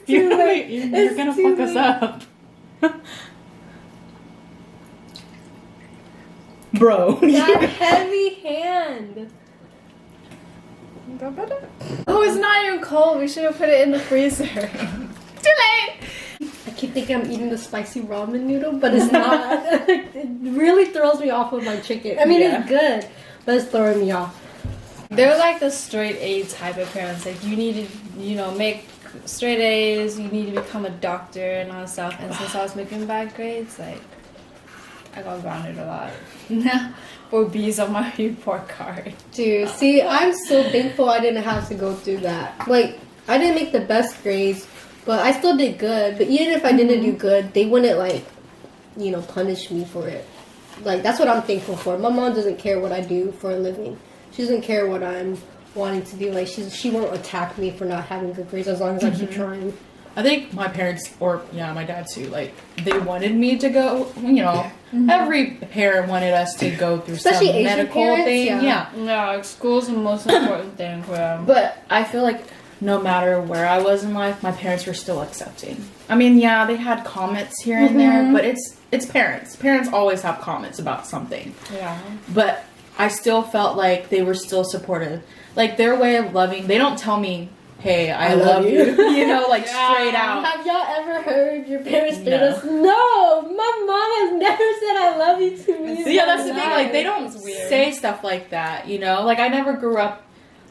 too late. You're gonna fuck us up. Bro. That heavy hand. Oh, it's not even cold. We should have put it in the freezer. Too late. I keep thinking I'm eating the spicy ramen noodle, but it's not. It really throws me off of my chicken. I mean, it's good, but it's throwing me off. They're like the straight A type of parents. Like, you need to, make straight A's. You need to become a doctor and all that stuff. And since I was making bad grades, like, I got grounded a lot. For B's on my report card. Dude, see, I'm so thankful I didn't have to go through that. Like, I didn't make the best grades, but I still did good. But even if I didn't do good, they wouldn't, punish me for it. Like, that's what I'm thankful for. My mom doesn't care what I do for a living. She doesn't care what I'm wanting to do. Like, she won't attack me for not having good grades as long as I keep trying. I think my parents, my dad too, like, they wanted me to go, every parent wanted us to go through especially some Asian medical parents, thing. yeah. Yeah, like, school's the most important thing for them. But I feel like no matter where I was in life, my parents were still accepting. I mean, yeah, they had comments here and there, but it's parents. Parents always have comments about something. Yeah. But I still felt like they were still supportive. Like, their way of loving, they don't tell me, hey, I love you. Straight out. Have y'all ever heard your parents say this? No, my mom has never said I love you to me. So, yeah, that's the thing. Like, they don't say stuff like that, Like, I never grew up.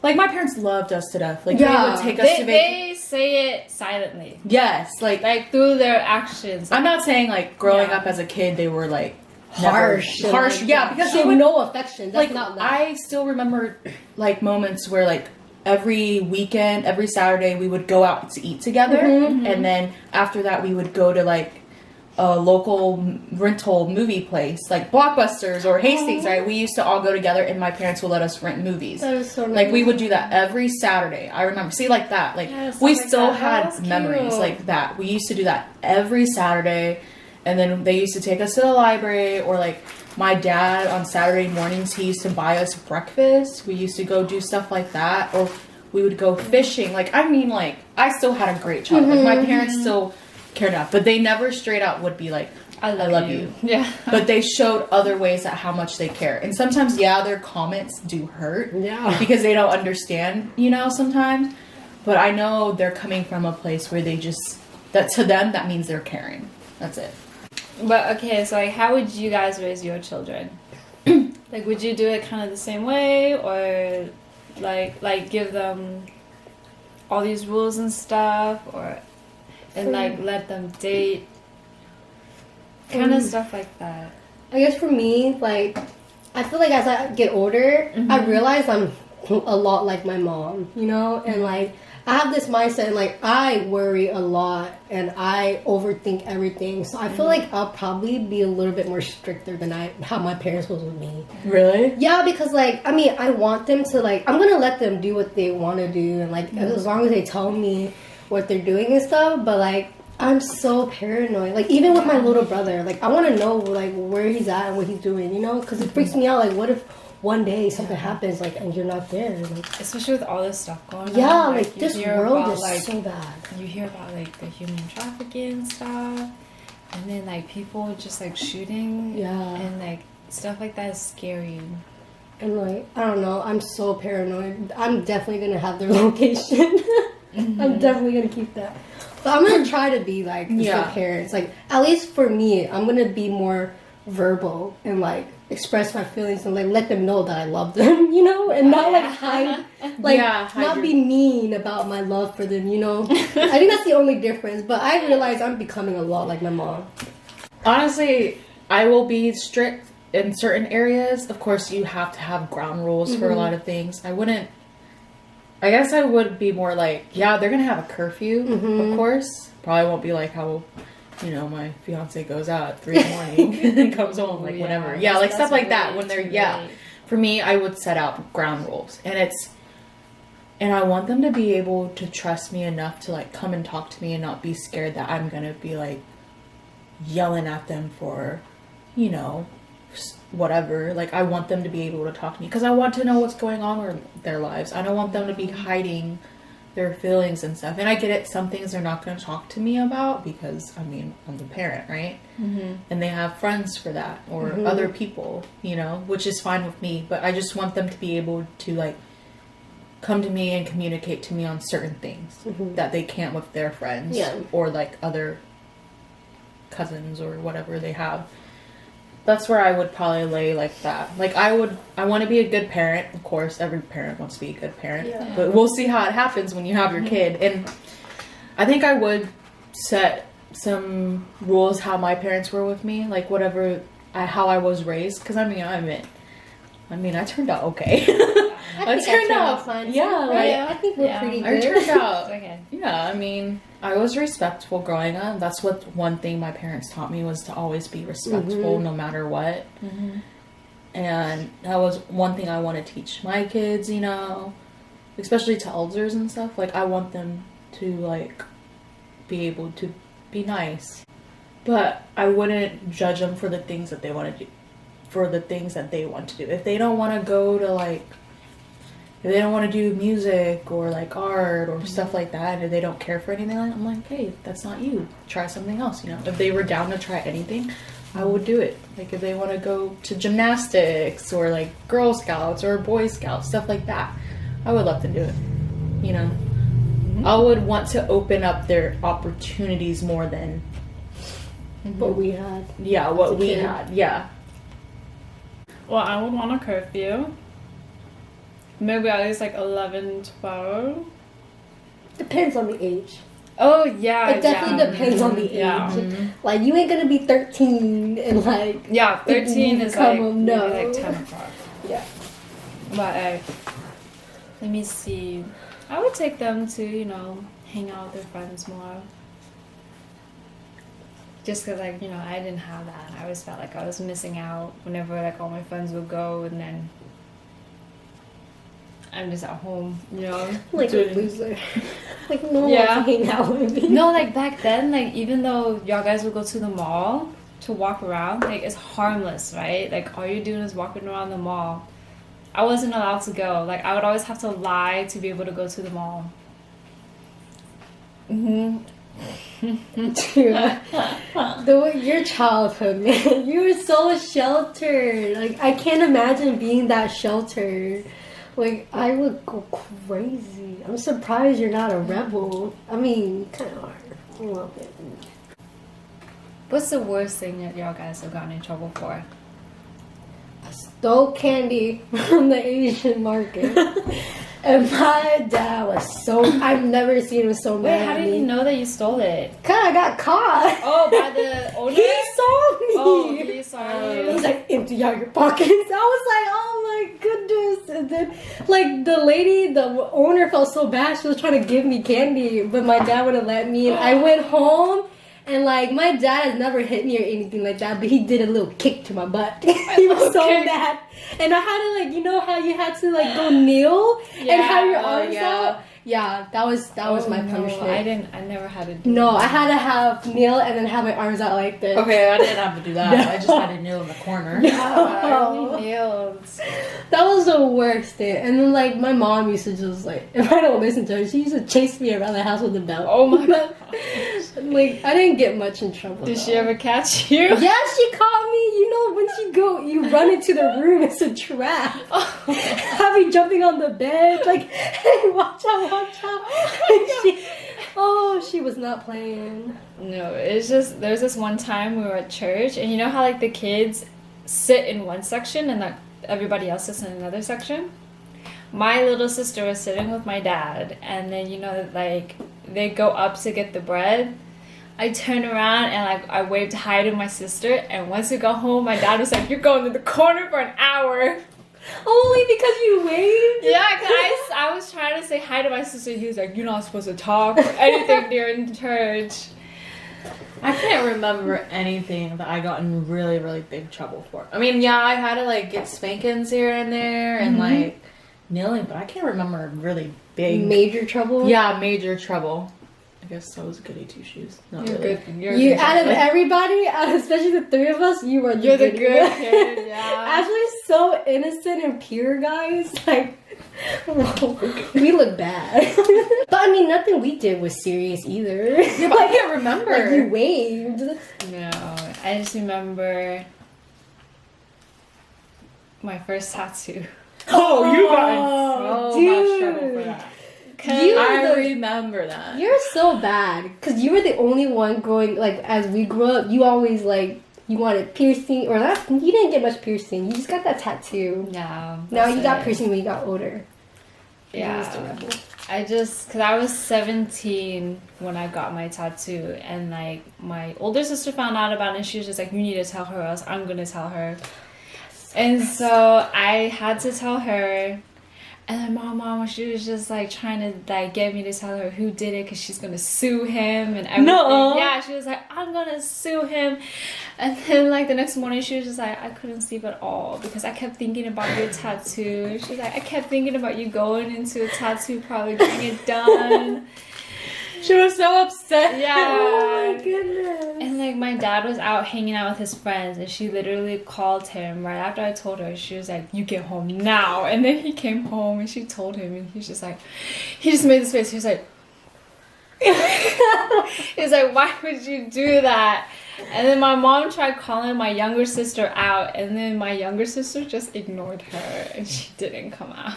Like, my parents loved us to death. Like, they would take us to vacation. They say it silently. Yes, like through their actions. I'm not saying, like, growing up as a kid, they were, like, harsh. Yeah, because they would no affection. That's like, not that. I still remember, like, moments where, like, every weekend, every Saturday, we would go out to eat together. And then after that, we would go to, like, a local rental movie place, like Blockbusters or Hastings, right? We used to all go together, and my parents would let us rent movies. That is so nice. Like, we would do that every Saturday. I remember. See, like that. Like, we still had memories like that. We used to do that every Saturday. And then they used to take us to the library, or, like, my dad on Saturday mornings, he used to buy us breakfast. We used to go do stuff like that, or we would go fishing. Like, I mean, like, I still had a great childhood. Like, my parents still cared enough, but they never straight out would be like, I love you. Yeah. But they showed other ways at how much they care. And sometimes, their comments do hurt. Yeah. Because they don't understand, sometimes. But I know they're coming from a place where they just, that to them, that means they're caring. That's it. But, okay, so, like, how would you guys raise your children? Like, would you do it kind of the same way? Or, like give them all these rules and stuff? And let them date? Kind of stuff like that. I guess for me, like, I feel like as I get older, I realize I'm a lot like my mom, And, like, I have this mindset, and, like, I worry a lot, and I overthink everything. So I feel like I'll probably be a little bit more stricter than how my parents was with me. Really? Yeah, because, like, I mean, I want them to, like, I'm gonna let them do what they want to do, and, like, as long as they tell me what they're doing and stuff. But, like, I'm so paranoid. Like, even with my little brother, like, I want to know, like, where he's at and what he's doing, Because it freaks me out. Like, what if one day something happens, like, and you're not there? Like, especially with all this stuff going on. Yeah, like this world about, is like, so bad. You hear about, like, the human trafficking and stuff. And then, like, people just, like, shooting. Yeah. And, like, stuff like that is scary. And, like, I don't know. I'm so paranoid. I'm definitely going to have their location. I'm definitely going to keep that. But I'm going to try to be, like, good parents. Like, at least for me, I'm going to be more verbal and, like, express my feelings and, like, let them know that I love them, And not, like, hide. Like, not be mean about my love for them, I think that's the only difference. But I realize I'm becoming a lot like my mom. Honestly, I will be strict in certain areas. Of course, you have to have ground rules for a lot of things. I guess I would be more like, they're going to have a curfew, of course. Probably won't be like how, my fiance goes out at 3 a.m. and comes home, like, whenever. Yeah, like, stuff like that. When they're, For me, I would set out ground rules. And I want them to be able to trust me enough to, like, come and talk to me and not be scared that I'm going to be, like, yelling at them for, whatever. Like, I want them to be able to talk to me because I want to know what's going on in their lives. I don't want them to be hiding their feelings and stuff. And I get it, some things they're not going to talk to me about because, I mean, I'm the parent, right? Mm-hmm. And they have friends for that or other people, you know, which is fine with me. But I just want them to be able to, like, come to me and communicate to me on certain things that they can't with their friends or, like, other cousins or whatever they have. That's where I would probably lay like that. Like I want to be a good parent. Of course, every parent wants to be a good parent. Yeah. But we'll see how it happens when you have your kid. And I think I would set some rules how my parents were with me, like how I was raised. Because I turned out okay. I turned out fine. Yeah, I think we're pretty good. I turned out okay. Yeah, I mean, I was respectful growing up. That's one thing my parents taught me was to always be respectful no matter what. Mm-hmm. And that was one thing I want to teach my kids, you know, especially to elders and stuff. Like, I want them to, like, be able to be nice. But I wouldn't judge them for the things that they want to do. For the things that they want to do. If they don't want to go to, like, if they don't want to do music or like art or stuff like that, and if they don't care for anything like that, I'm like, hey, that's not you. Try something else, you know. If they were down to try anything, I would do it. Like if they want to go to gymnastics or like Girl Scouts or Boy Scouts, stuff like that, I would love to do it. You know, I would want to open up their opportunities more than what we had. Yeah, what we had. Yeah. Well, I would want a curfew. Maybe at least like 11, 12. Depends on the age. Oh, yeah. It definitely depends on the age. Yeah. Like, you ain't gonna be 13 and like... Yeah, 13 is like, no. like 10 o'clock. Yeah. But let me see. I would take them to, you know, hang out with their friends more. Just because, like, you know, I didn't have that. I always felt like I was missing out whenever, like, all my friends would go and then I'm just at home, you know? Like a loser. Like, no one wants to hang out with me. No, like, back then, like, even though y'all guys would go to the mall to walk around, like, it's harmless, right? Like, all you're doing is walking around the mall. I wasn't allowed to go. Like, I would always have to lie to be able to go to the mall. Mm-hmm. Your childhood, man. You were so sheltered. Like, I can't imagine being that sheltered. Like, I would go crazy. I'm surprised you're not a rebel. I mean, you kind of are a little bit. What's the worst thing that y'all guys have gotten in trouble for? I stole candy from the Asian market. And my dad was so... I've never seen him so mad. Wait, how did he know that you stole it? Cause I got caught. Oh, by the owner? He saw me. Oh, he saw you. He was like, empty out your pockets. I was like, oh my goodness. And then, like, the lady, the owner felt so bad. She was trying to give me candy, but my dad wouldn't let me. And I went home. And, like, my dad has never hit me or anything like that, but he did a little kick to my butt. He was so mad. And I had to, like, you know how you had to, like, go kneel and have your arms out? Yeah, that was my punishment. I never had to do No, that. I had to have kneel and then have my arms out like this. Okay, I didn't have to do that. No. I just had to kneel in the corner. No. That was the worst thing. And then, like, my mom used to just, like, if I don't listen to her, she used to chase me around the house with a belt. Oh my god. Like, I didn't get much in trouble. Did she ever catch you? Yeah, she caught me. You know, when you run into the room, it's a trap. Have me jumping on the bed, like, hey, watch out. She was not playing. No, it's just, there's this one time we were at church, and you know how, like, the kids sit in one section and like everybody else sits in another section? My little sister was sitting with my dad, and then, you know, like, they go up to get the bread. I turned around and, like, I waved hi to my sister, and once we got home, my dad was like, you're going to the corner for an hour. Only because you waved? Yeah, because I was trying to say hi to my sister, and he was like, you're not supposed to talk or anything during church. I can't remember anything that I got in really, really big trouble for. I mean, yeah, I had to, like, get spankings here and there and, like, kneeling, but I can't remember really big... Major trouble? Yeah, major trouble. I guess I was a goody two-shoes. Not You're really. good. You out of everybody, especially the three of us, you're the good kid, yeah. Ashley's so innocent and pure, guys. Like, We look bad. But I mean, nothing we did was serious either. Yeah, but I can't remember. Like, you waved. No, I just remember my first tattoo. Oh, you got in Oh, so much trouble for that. You I were the- remember that. You're so bad because you were the only one going, like, as we grew up, you always, like, you wanted piercing, or that, you didn't get much piercing. You just got that tattoo. No. Now you got it. piercing when you got older. Yeah. Because I was 17 when I got my tattoo, and like my older sister found out about it, and she was just like, you need to tell her, or else I'm gonna tell her. And so I had to tell her, and then my mom, she was just like trying to like get me to tell her who did it because she's gonna sue him and everything. No. Yeah, she was like, I'm gonna sue him. And then like the next morning, she was just like, I couldn't sleep at all because I kept thinking about your tattoo. She's like, I kept thinking about you going into a tattoo parlor getting it done. She was so upset. Yeah. Oh my goodness. And like my dad was out hanging out with his friends, and she literally called him right after I told her. She was like, you get home now. And then he came home and she told him, and he's just like, he just made this face. He was like, he's like, why would you do that? And then my mom tried calling my younger sister out, and then my younger sister just ignored her and she didn't come out.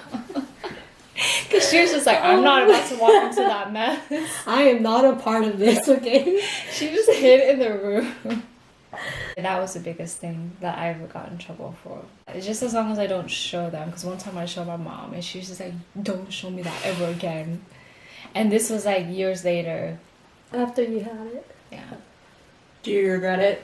Because she was just like, I'm not about to walk into that mess. I am not a part of this, okay? She just hid in the room. That was the biggest thing that I ever got in trouble for. It's just as long as I don't show them. Because one time I showed my mom, and she was just like, don't show me that ever again. And this was like years later. After you had it. Yeah. Do you regret it?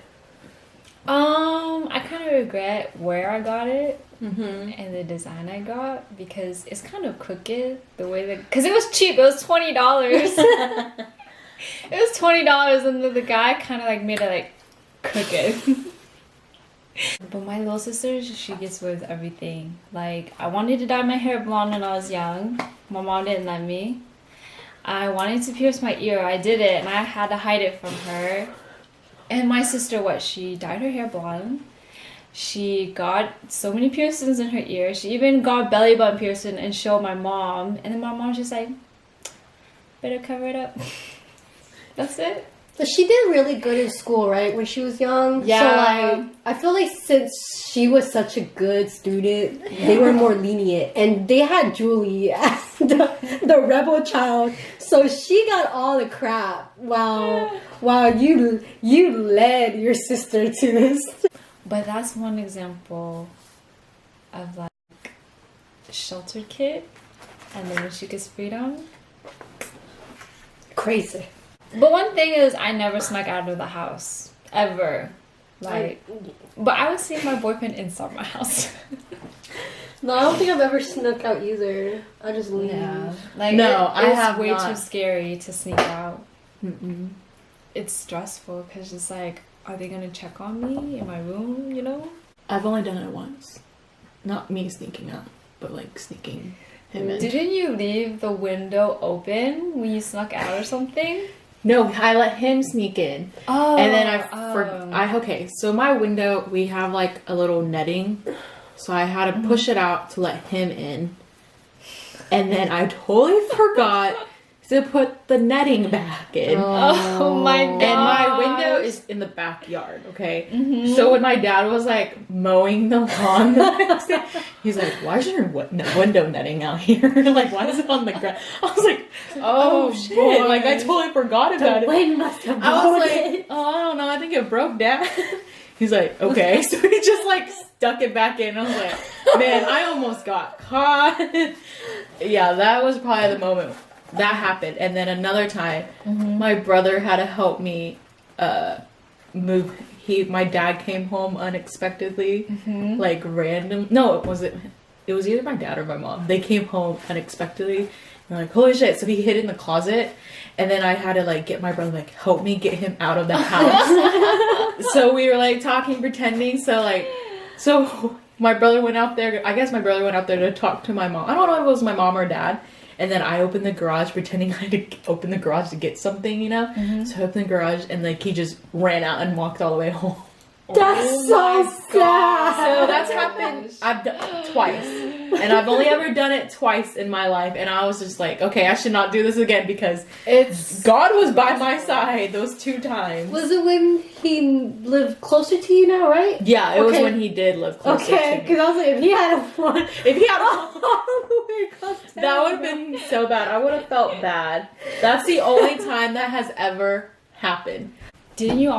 I kind of regret where I got it Mm-hmm. and the design I got, because it's kind of crooked the way that, because it was cheap. It was $20. It was $20, and the guy kind of like made it like crooked. But my little sister, she gets away with everything. Like, I wanted to dye my hair blonde when I was young. My mom didn't let me. I wanted to pierce my ear. I did it, and I had to hide it from her. And my sister, she dyed her hair blonde. She got so many piercings in her ear. She even got belly button piercing and showed my mom. And then my mom was just like, better cover it up. That's it. But she did really good in school, right? When she was young. Yeah. So like, I feel like since she was such a good student, they were more lenient, and they had Julie as the rebel child. So she got all the crap. While you led your sister to this. But that's one example of like sheltered kid, and then when she gets freedom. Crazy. But one thing is, I never snuck out of the house ever. Like, but I would see my boyfriend inside my house. No, I don't think I've ever snuck out either. I just leave. Yeah, like No, I it's have way not. too scary to sneak out. Mm-mm. It's stressful because it's like, are they gonna check on me in my room? You know? I've only done it once. Not me sneaking out, but like sneaking him in. Didn't you leave the window open when you snuck out or something? No, I let him sneak in. Oh, And then okay, so my window, we have like a little netting. So I had to push it out to let him in. And then I totally forgot to put the netting back in. Oh my god! And my window is in the backyard, okay? So when my dad was like mowing the lawn, he's like, why is your window netting out here? Like, why is it on the ground? I was like, oh shit. boy. Like, I totally forgot about it. Wind must have I was blown like, it. oh, I don't know. I think it broke, Dad. He's like, okay. So he just like stuck it back in. I was like, man, I almost got caught. Yeah, that was probably the moment that happened. And then another time, my brother had to help me move. My dad came home unexpectedly, like random. No, it was either my dad or my mom. They came home unexpectedly. And I'm like, holy shit. So he hid in the closet. And then I had to like get my brother, like, help me get him out of the house. So we were like talking, pretending. So my brother went out there. I guess my brother went out there to talk to my mom. I don't know if it was my mom or dad. And then I opened the garage, pretending I had to open the garage to get something, you know? So I opened the garage, and like he just ran out and walked all the way home. That's so sad. So that's happened. I've done twice. and I've only ever done it twice in my life, and I was just like, okay, I should not do this again because It's God was by my side those 2 times. Was it when he lived closer to you now, right? Yeah, it was Okay. when he did live closer Okay, to me. because I was like, if he had one, If he had all the way across town, that would have been so bad. I would have felt bad. That's the only time that has ever happened. didn't you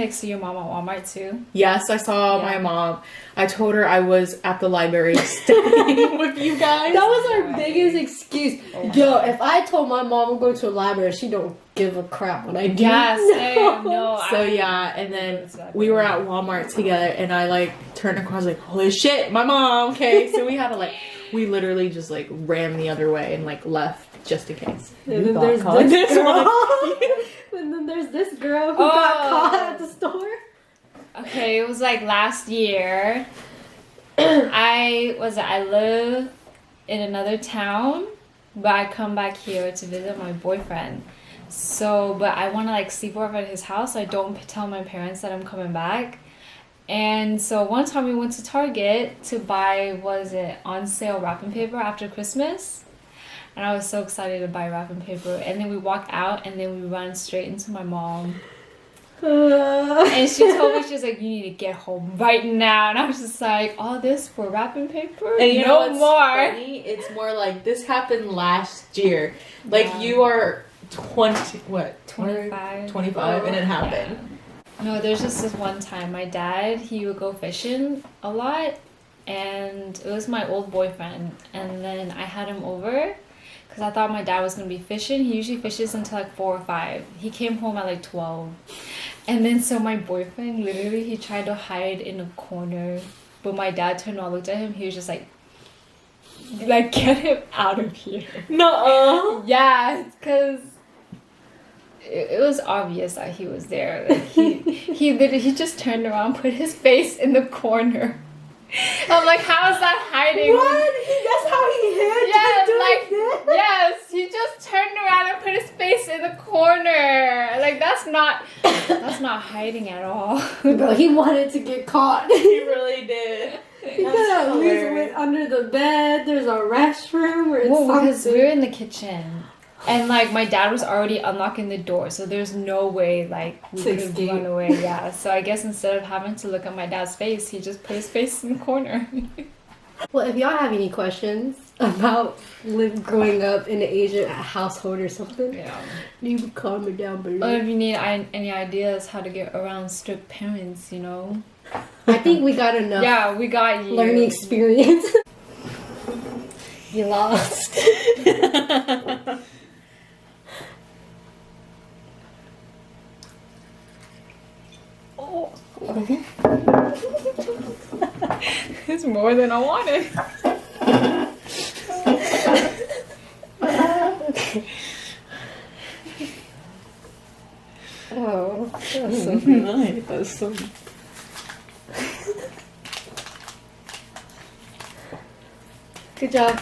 like see your mom at Walmart too? Yes, I saw Yeah. my mom. I told her I was at the library studying with you guys. That was our biggest excuse. Yo, if I told my mom I'm going to a library, she don't give a crap what I do. Yeah, same. No. So yeah, and then we were at Walmart together, and I like turned across, I was like, holy shit, my mom. Okay, so we had to like, we literally just like ran the other way and like left just in case. And We then got there's caught. this girl. one. And then there's this girl who got caught at the store. Okay, it was like last year. I live in another town, but I come back here to visit my boyfriend. So, but I want to like sleep over at his house. So I don't tell my parents that I'm coming back. And so one time we went to Target to buy, was it on sale wrapping paper after Christmas? And I was so excited to buy wrapping paper. And then we walk out and then we run straight into my mom. And she told me, she was like, you need to get home right now. And I was just like, all this for wrapping paper? And you know no what's more. funny? It's more like this happened last year. Like Yeah. you are 20, what? 25. 25 and it happened. No, there's just this one time. My dad, he would go fishing a lot. And it was my old boyfriend. And then I had him over because I thought my dad was going to be fishing. He usually fishes until like 4 or 5. He came home at like 12. And then so my boyfriend, literally, he tried to hide in a corner. But my dad turned around, looked at him. He was just like, get him out of here. No. Yeah, because it was obvious that he was there. Like he literally, he just turned around, put his face in the corner. I'm like, how is that hiding? What? That's how he hid? Yes, Just doing like, this? yes, he just turned around and put his face in the corner. Like, that's not hiding at all. Bro, he wanted to get caught. He really did. He That's could have at least hilarious. went under the bed. There's a restroom or Well, because something. we were in the kitchen. And like my dad was already unlocking the door, so there's no way like we To could have escape. run away. Yeah, so I guess instead of having to look at my dad's face, he just put his face in the corner. Well, if y'all have any questions about growing up in an Asian household or something, Yeah. leave a comment down Or below. if you need any ideas how to get around strict parents, you know. I think we got enough Yeah, we got you. learning experience. You lost. Oh. It's more than I wanted. Oh, that's so Nice. That's so. good job.